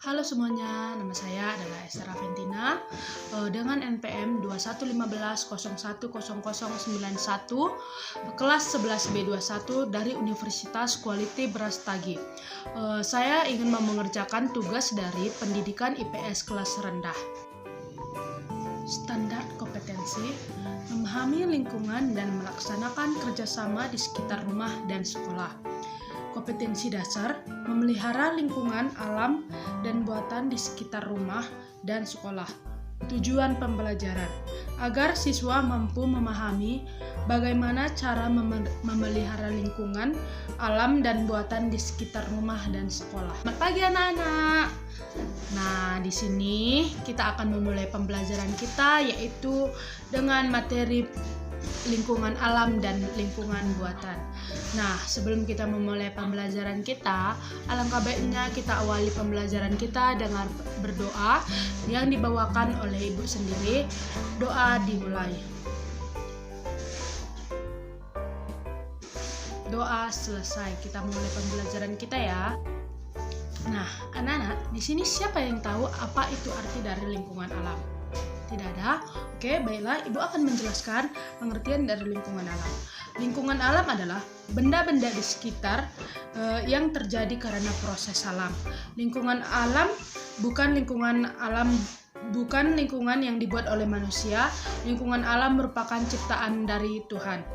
Halo semuanya, nama saya adalah Esther Aventina dengan NPM 2115010091 kelas 11B21 dari Universitas Quality Brastagi. Saya ingin mengerjakan tugas dari pendidikan IPS kelas rendah. Standar kompetensi: memahami lingkungan dan melaksanakan kerjasama di sekitar rumah dan sekolah. Kompetensi dasar: memelihara lingkungan alam dan buatan di sekitar rumah dan sekolah. Tujuan pembelajaran: agar siswa mampu memahami bagaimana cara memelihara lingkungan alam dan buatan di sekitar rumah dan sekolah. Selamat pagi anak-anak. Nah, di sini kita akan memulai pembelajaran kita yaitu dengan materi lingkungan alam dan lingkungan buatan. Nah, sebelum kita memulai pembelajaran kita, alangkah baiknya kita awali pembelajaran kita dengan berdoa yang dibawakan oleh ibu sendiri. Doa dimulai. Doa selesai. Kita mulai pembelajaran kita ya. Nah, anak-anak, di sini siapa yang tahu apa itu arti dari lingkungan alam? Tidak ada? Oke, baiklah, Ibu akan menjelaskan pengertian dari lingkungan alam. Lingkungan alam adalah benda-benda di sekitar yang terjadi karena proses alam. Lingkungan alam bukan lingkungan yang dibuat oleh manusia. Lingkungan alam merupakan ciptaan dari Tuhan.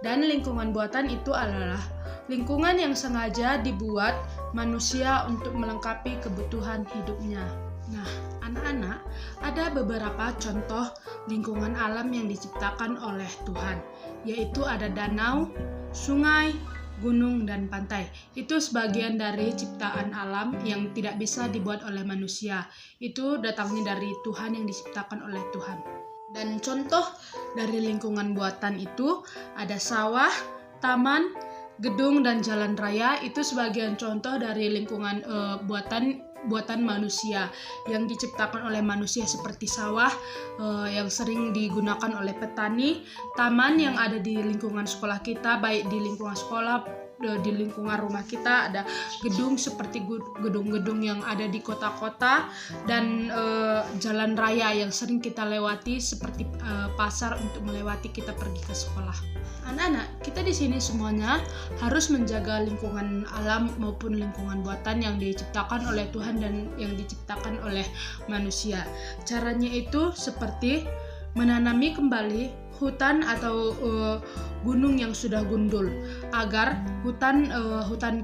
Dan lingkungan buatan itu adalah lingkungan yang sengaja dibuat manusia untuk melengkapi kebutuhan hidupnya. Nah, anak-anak, ada beberapa contoh lingkungan alam yang diciptakan oleh Tuhan, yaitu ada danau, sungai, gunung, dan pantai. Itu sebagian dari ciptaan alam yang tidak bisa dibuat oleh manusia. Itu datangnya dari Tuhan, yang diciptakan oleh Tuhan. Dan contoh dari lingkungan buatan itu ada sawah, taman, gedung, dan jalan raya. Itu sebagian contoh dari lingkungan buatan manusia yang diciptakan oleh manusia, seperti sawah yang sering digunakan oleh petani, taman yang ada di lingkungan sekolah kita, baik di lingkungan sekolah, di lingkungan rumah kita, ada gedung seperti gedung-gedung yang ada di kota-kota, dan jalan raya yang sering kita lewati seperti pasar untuk melewati kita pergi ke sekolah. Anak-anak, kita di sini semuanya harus menjaga lingkungan alam maupun lingkungan buatan yang diciptakan oleh Tuhan dan yang diciptakan oleh manusia. Caranya itu seperti menanami kembali hutan atau gunung yang sudah gundul, agar hutan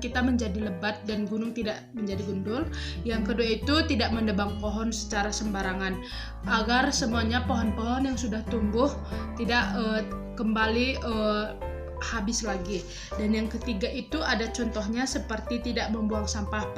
kita menjadi lebat dan gunung tidak menjadi gundul. Yang kedua itu tidak menebang pohon secara sembarangan, agar semuanya pohon-pohon yang sudah tumbuh tidak kembali habis lagi. Dan yang ketiga itu ada contohnya seperti tidak membuang sampah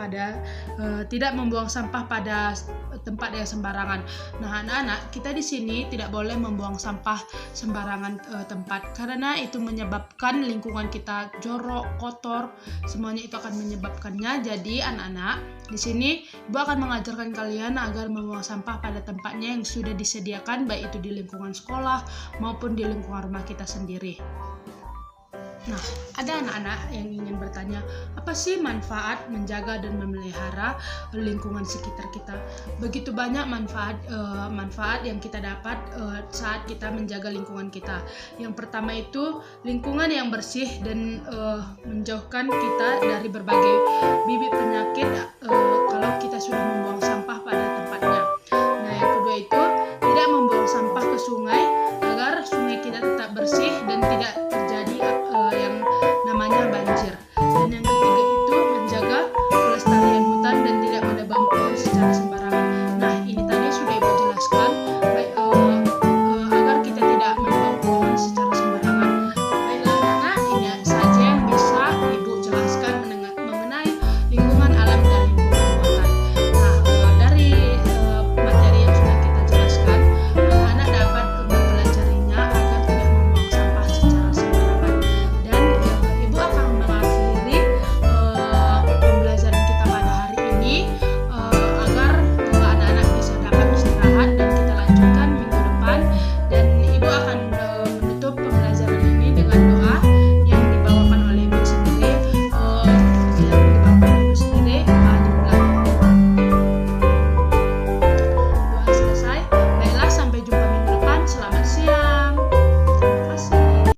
pada tempat yang sembarangan. Nah, anak-anak, kita di sini tidak boleh membuang sampah sembarangan tempat, karena itu menyebabkan lingkungan kita jorok, kotor, semuanya itu akan menyebabkannya. Jadi anak-anak, di sini Ibu akan mengajarkan kalian agar membuang sampah pada tempatnya yang sudah disediakan, baik itu di lingkungan sekolah maupun di lingkungan rumah kita sendiri. Nah, ada anak-anak yang ingin bertanya, apa sih manfaat menjaga dan memelihara lingkungan sekitar kita? Begitu banyak manfaat yang kita dapat saat kita menjaga lingkungan kita. Yang pertama itu lingkungan yang bersih dan menjauhkan kita dari berbagai bibit penyakit